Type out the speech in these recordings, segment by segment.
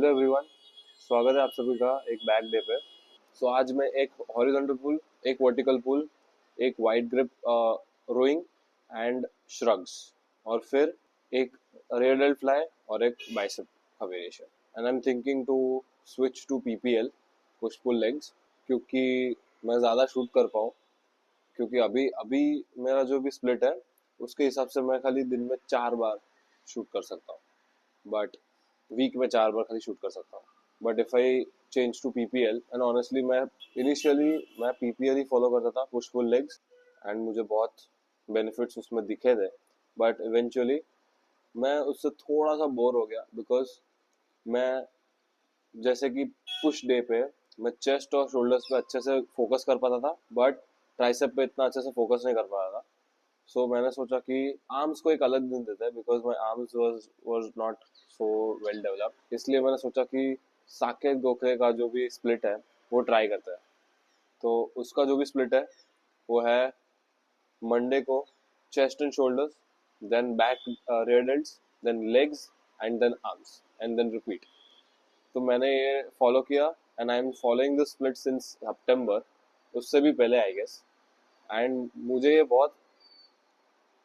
Hello everyone, स्वागत है आप सभी का एक बैक डे पे। आज मैं एक हॉरिजॉन्टल पुल, एक वर्टिकल पुल, एक wide grip rowing and shrugs और फिर एक रेयर डेल्ट फ्लाई और एक बाइसेप का variation. And I am thinking to switch to PPL, push pull legs, क्योंकि मैं ज़्यादा शूट कर पाऊँ। क्योंकि अभी अभी मेरा जो भी स्प्लिट है उसके हिसाब से मैं खाली दिन में 4 बार शूट कर सकता हूँ, बट वीक में 4 बार खाली शूट कर सकता हूँ। But if I change to PPL, and honestly मैं इनिशियली मैं पीपीएल ही फॉलो करता था, पुश पुल लेग्स, एंड मुझे बहुत बेनिफिट्स उसमें दिखे थे। बट इवेंचुअली मैं उससे थोड़ा सा बोर हो गया, बिकॉज मैं जैसे कि पुश डे पे मैं चेस्ट और शोल्डर्स पे अच्छे से फोकस कर पाता था, बट ट्राइसेप पे इतना अच्छे से फोकस नहीं कर पा रहा था। मैंने सोचा कि आर्म्स को एक अलग दिन देते हैं, because my arms was not so well developed. इसलिए मैंने सोचा कि साकेत गोखले का जो भी स्प्लिट है वो ट्राई करते हैं। तो उसका जो भी स्प्लिट है वो है मंडे को chest and shoulders, then back rear delts, then legs and then arms and then repeat. तो मैंने ये फॉलो किया and I am following the split since सितंबर, उससे भी पहले आई गेस। एंड मुझे ये बहुत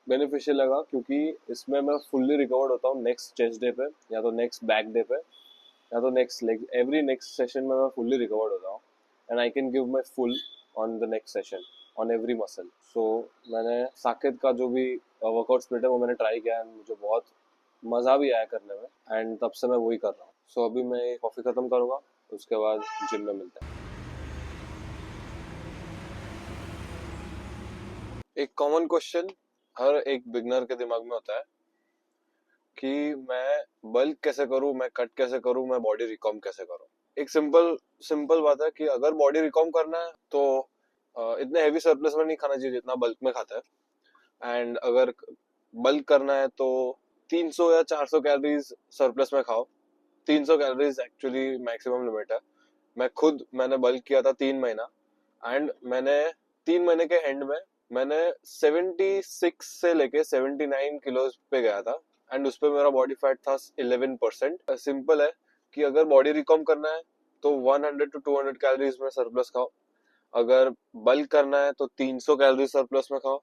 बेनिफिशियल लगा, क्योंकि इसमें मैं फुल्ली रिकवर्ड होता हूँ नेक्स्ट चेस्ट डे पे, या तो नेक्स्ट बैक डे पे, या तो next leg. Every next session में मैं फुल्ली रिकवर्ड होता हूँ and I can give my full on the next session on every muscle. मैंने साकेत का जो भी वर्कआउट स्प्लिट है वो मैंने ट्राई किया एंड मुझे बहुत मज़ा भी आया करने में, एंड तब से मैं वही कर रहा हूँ। अभी मैं कॉफ़ी ख़त्म करूँगा, उसके बाद जिम में मिलते हैं। एक कॉमन क्वेश्चन हर एक बिगनर के दिमाग में होता है कि मैं बल्क कैसे करूं, मैं कट कैसे करूं, मैं बॉडी रिकॉम कैसे करूं। एक सिंपल सिंपल बात है कि अगर बॉडी रिकॉम करना है तो इतने हेवी सरप्लस में नहीं खाना चाहिए जितना बल्क में खाता है। एंड अगर बल्क करना है तो 300 या 400 कैलोरीज सरप्लस में खाओ। 300 कैलोरीज एक्चुअली मैक्सिमम लिमिट है। मैंने बल्क किया था 3 महीना, एंड मैंने 3 महीने के एंड में मैंने 76 से लेके 79 किलो पे गया था, एंड उस पर मेरा बॉडी फैट था 11%। सिंपल है कि अगर बॉडी रिकॉम करना है तो 100 to 200 कैलोरीज में सरप्लस खाओ। अगर बल्क करना है तो 300 कैलोरीज सरप्लस में खाओ,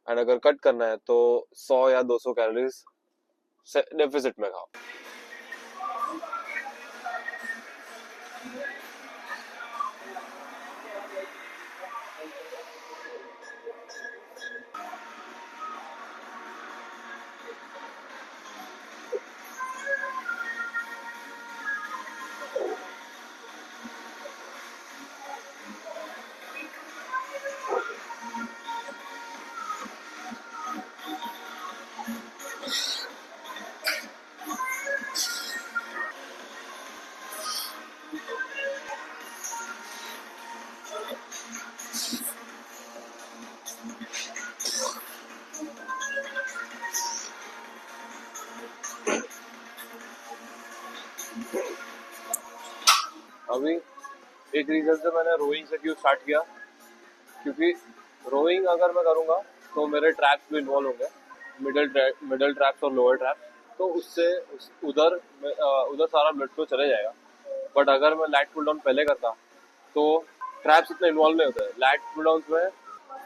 एंड अगर कट करना है तो 100 या 200 कैलोरीज डेफिसिट में खाओ। अभी एक रीजन से मैंने रोइंग से क्यों स्टार्ट किया, क्योंकि रोइंग अगर मैं करूंगा तो मेरे ट्रैप्स भी इन्वॉल्व होंगे, मिडल ट्रैप्स और लोअर ट्रैप्स। तो उधर सारा ब्लड फ्लो चले जाएगा। बट अगर मैं लैट पुल डाउन पहले करता तो ट्रैप्स इतना इन्वॉल्व नहीं होता है। लैट पुल डाउन में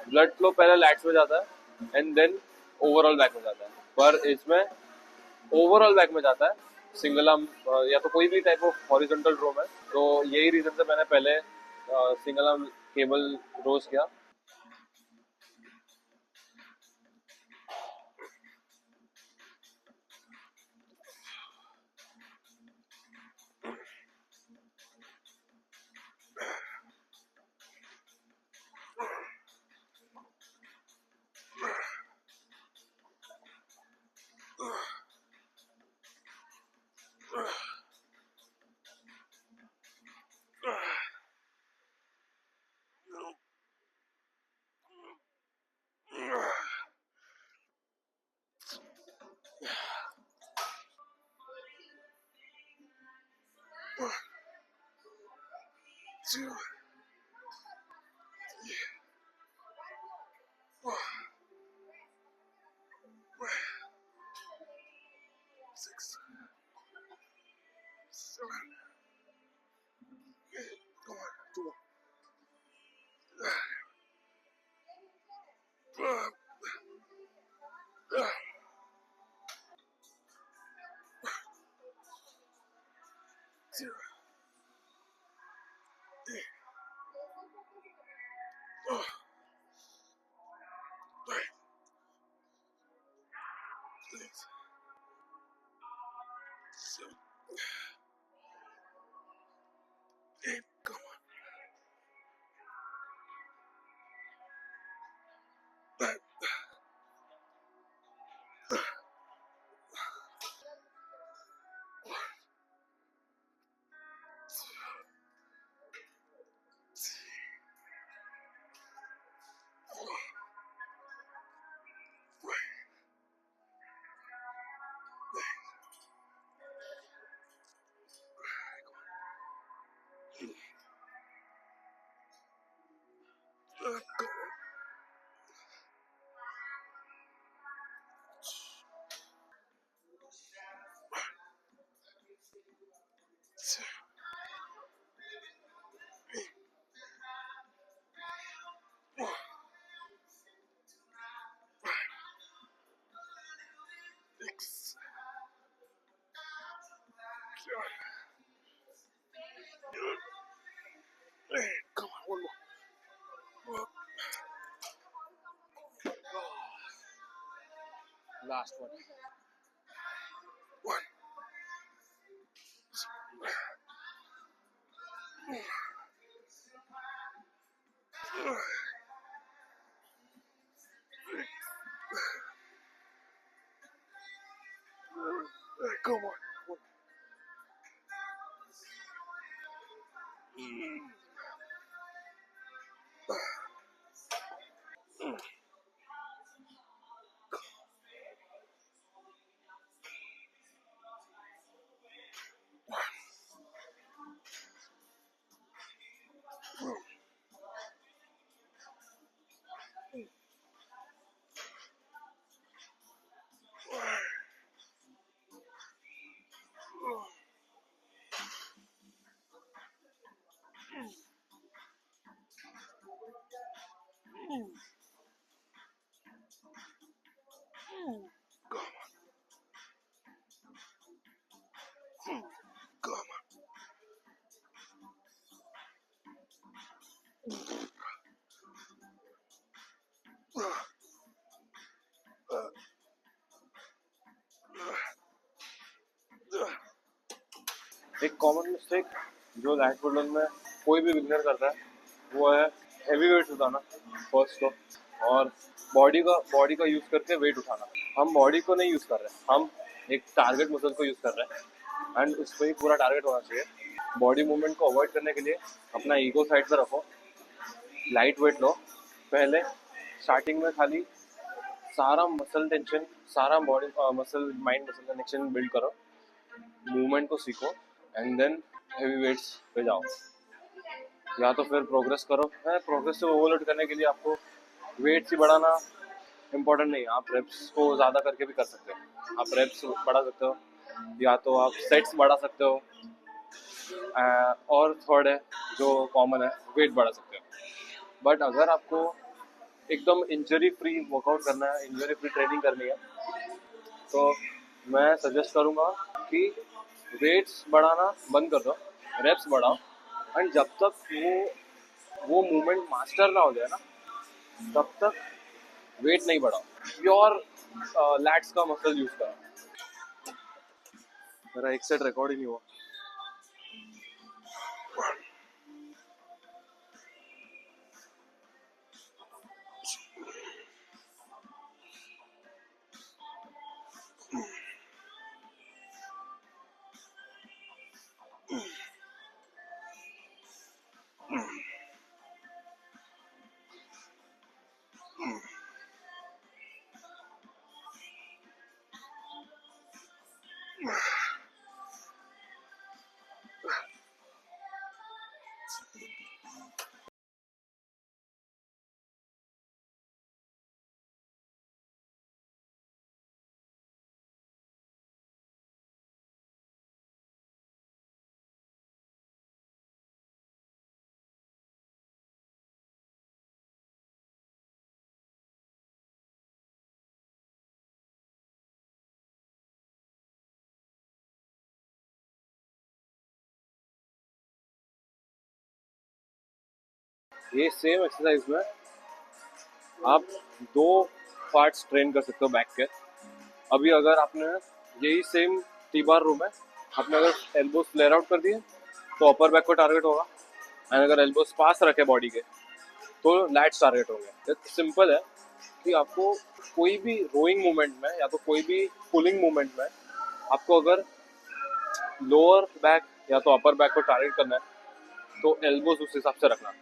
ब्लड फ्लो पहले लैट्स में जाता है एंड देन ओवरऑल बैक में जाता है, पर इसमें ओवरऑल बैक में जाता है सिंगल आर्म या तो कोई भी टाइप ऑफ हॉरिजॉन्टल रो में। तो यही रीजन से मैंने पहले सिंगल आर्म केबल रोज किया। Two, 6, 7, Come on, one more. Last one. One. Come on. Come एक कॉमन मिस्टेक जो लैट पुल में कोई भी बिगनर करता है वो है हेवी वेट उठाना फर्स्ट तो, और बॉडी का यूज करके वेट उठाना। हम बॉडी को नहीं यूज कर रहे, हम एक टारगेट मसल को यूज कर रहे हैं एंड उस पर ही पूरा टारगेट होना चाहिए। बॉडी मूवमेंट को अवॉइड करने के लिए अपना ईगो साइड पे रखो, लाइट वेट लो। पहले स्टार्टिंग में खाली सारा मसल टेंशन, सारा body muscle mind muscle connection build करो, मूवमेंट को सीखो एंड देन हेवी वेट्स पे जाओ। या तो फिर प्रोग्रेस करो है, प्रोग्रेस से ओवरलोड करने के लिए आपको वेट्स ही बढ़ाना इम्पोर्टेंट नहीं है, आप रेप्स को ज़्यादा करके भी कर सकते हो। आप रेप्स बढ़ा सकते हो या तो आप सेट्स बढ़ा सकते हो, और थर्ड है जो कॉमन है वेट बढ़ा सकते हो। बट अगर आपको एकदम इंजरी फ्री वर्कआउट करना है, इंजरी फ्री ट्रेनिंग करनी है, तो मैं सजेस्ट करूँगा कि वेट्स बढ़ाना बंद कर दो, रेप्स बढ़ाओ एंड जब तक वो मूवमेंट मास्टर ना हो जाए ना तब तक वेट नहीं बढ़ाओ। प्योर लैट्स का मसल यूज करो। मेरा एक सेट रिकॉर्ड ही नहीं हुआ। ये सेम एक्सरसाइज में आप 2 पार्ट्स ट्रेन कर सकते हो बैक के। अभी अगर आपने यही सेम टी बार रो में आपने अगर एल्बोज फ्लेयर आउट कर दिए तो अपर बैक को टारगेट होगा, एंड अगर एल्बोज पास रखे बॉडी के तो लैट्स टारगेट होंगे। सिंपल है कि आपको कोई भी रोइंग मूवमेंट में या तो कोई भी पुलिंग मूवमेंट में आपको अगर लोअर बैक या तो अपर बैक को टारगेट करना है तो एल्बोज उस हिसाब से रखना।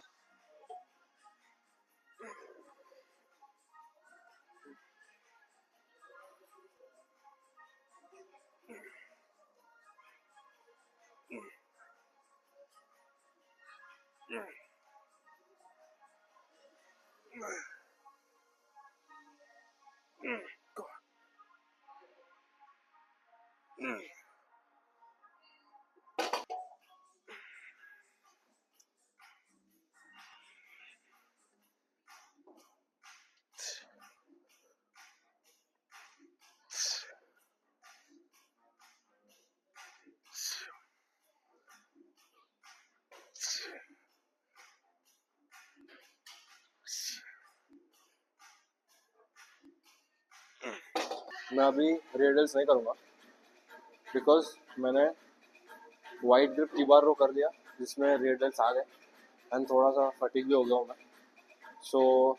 मैं अभी रेडियल्स नहीं करूँगा बिकॉज मैंने वाइड ग्रिप टी बार रो कर लिया जिसमें रेडियल्स आ गए, एंड थोड़ा सा फटीग भी हो गया हूँ मैं। सो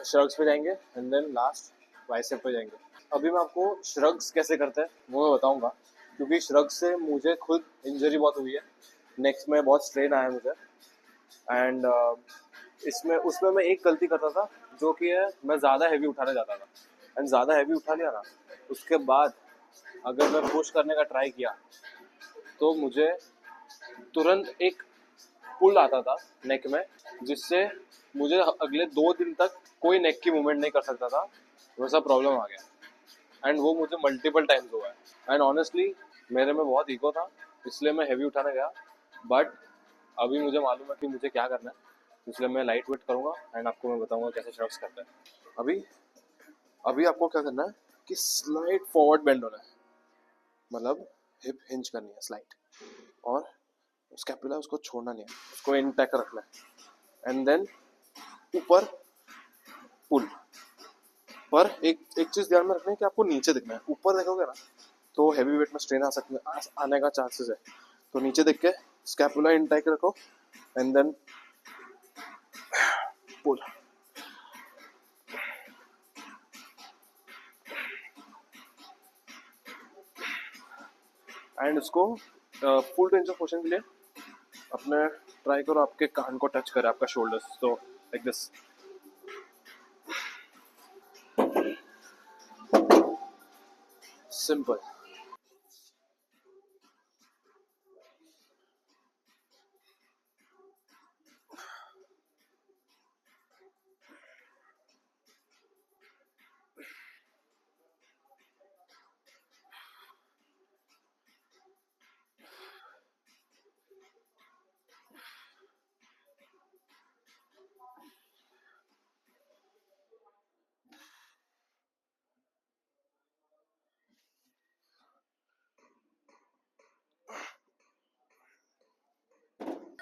श्रग्स पे जाएंगे एंड देन लास्ट बाइसेप पे जाएंगे। अभी मैं आपको श्रग्स कैसे करते हैं वो मैं बताऊंगा, क्योंकि श्रग्स से मुझे खुद इंजरी बहुत हुई है, नेक्स्ट में बहुत स्ट्रेन आया मुझे। एंड इसमें उसमें मैं एक गलती करता था जो कि है मैं ज़्यादा हैवी उठाने जाता था, एंड ज़्यादा हैवी उठा लिया ना उसके बाद अगर मैं पुश करने का ट्राई किया तो मुझे तुरंत एक पुल आता था नेक में, जिससे मुझे अगले 2 दिन तक कोई नेक की मूवमेंट नहीं कर सकता था। वैसा प्रॉब्लम आ गया, एंड वो मुझे मल्टीपल टाइम्स हुआ है। एंड ऑनेस्टली मेरे में बहुत ईगो था, इसलिए मैं हैवी उठाने गया, बट अभी मुझे मालूम है कि मुझे क्या करना है, इसलिए मैं लाइट वेट करूँगा एंड आपको मैं बताऊंगा कैसे शॉट्स करते हैं। अभी अभी आपको क्या करना है कि स्लाइड फॉरवर्ड बेंड होना है, मतलब हिप हिंज करनी है स्लाइड, और स्कैपुला उसको छोड़ना नहीं है, उसको इंटैक्ट रखना है, एंड देन ऊपर पुल। पर एक चीज ध्यान में रखना है कि आपको नीचे दिखना है, ऊपर देखोगे ना तो हैवी वेट में स्ट्रेन आ सकते आने का चांसेस है। तो नीचे देख के स्कैपुला इंटैक्ट रखो एंड देन पुल। एंड इसको फुल रेंज ऑफ मोशन के लिए अपने ट्राई करो आपके कान को टच करे आपका शोल्डर्स, तो लाइक दिस। सिंपल।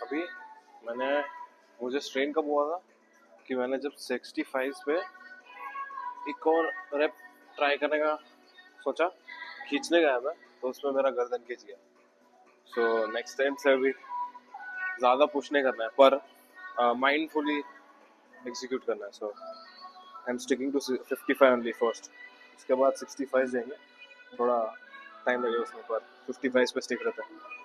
अभी मैंने मुझे स्ट्रेन कब हुआ था कि मैंने जब 65 पे एक और रेप ट्राई करने का सोचा, खींचने गया मैं तो उसमें मेरा गर्दन खींच गया। सो नेक्स्ट टाइम से अभी ज़्यादा पुश नहीं करना है, पर माइंडफुली एग्जीक्यूट करना है। So I am sticking to 55 only first, उसके बाद 65 जाएंगे, थोड़ा टाइम लगेगा उसमें, पर 55 पे स्टिक रहता है।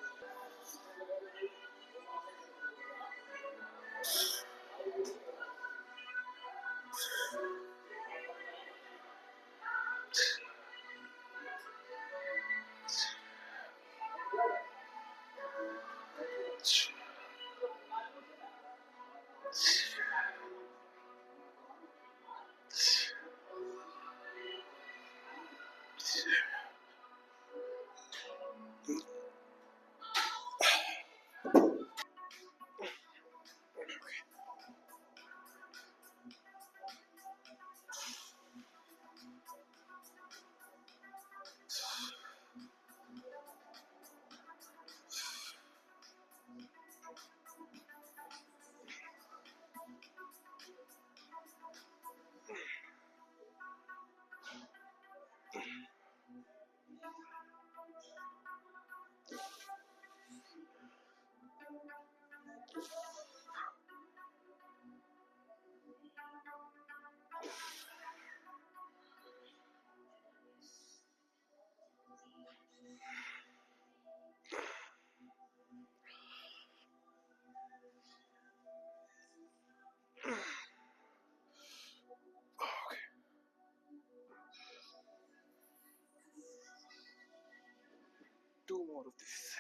more of this.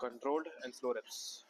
Controlled and slow reps.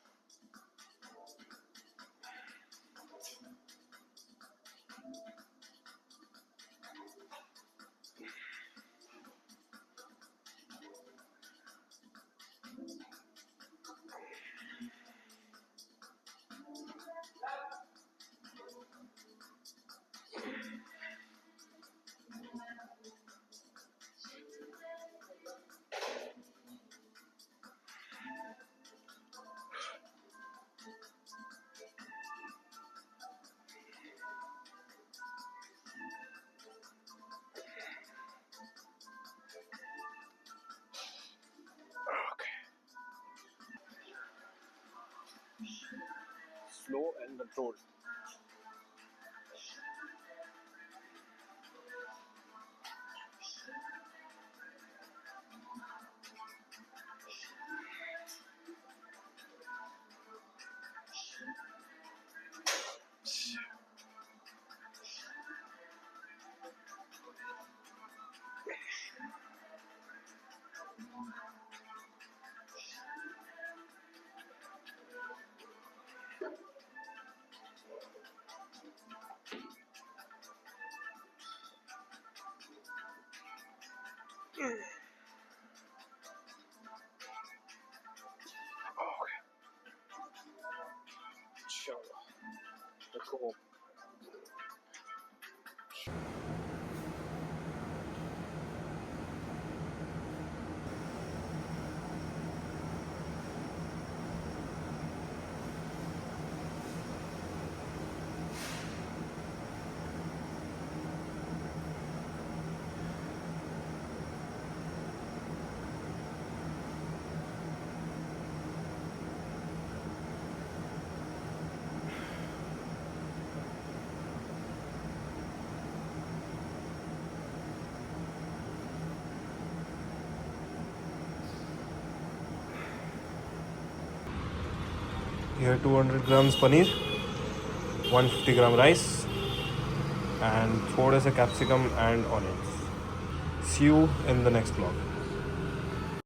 Slow and controlled. Let's go home. Here 200 grams paneer, 150 gram rice, and thoda sa capsicum and onions. See you in the next vlog.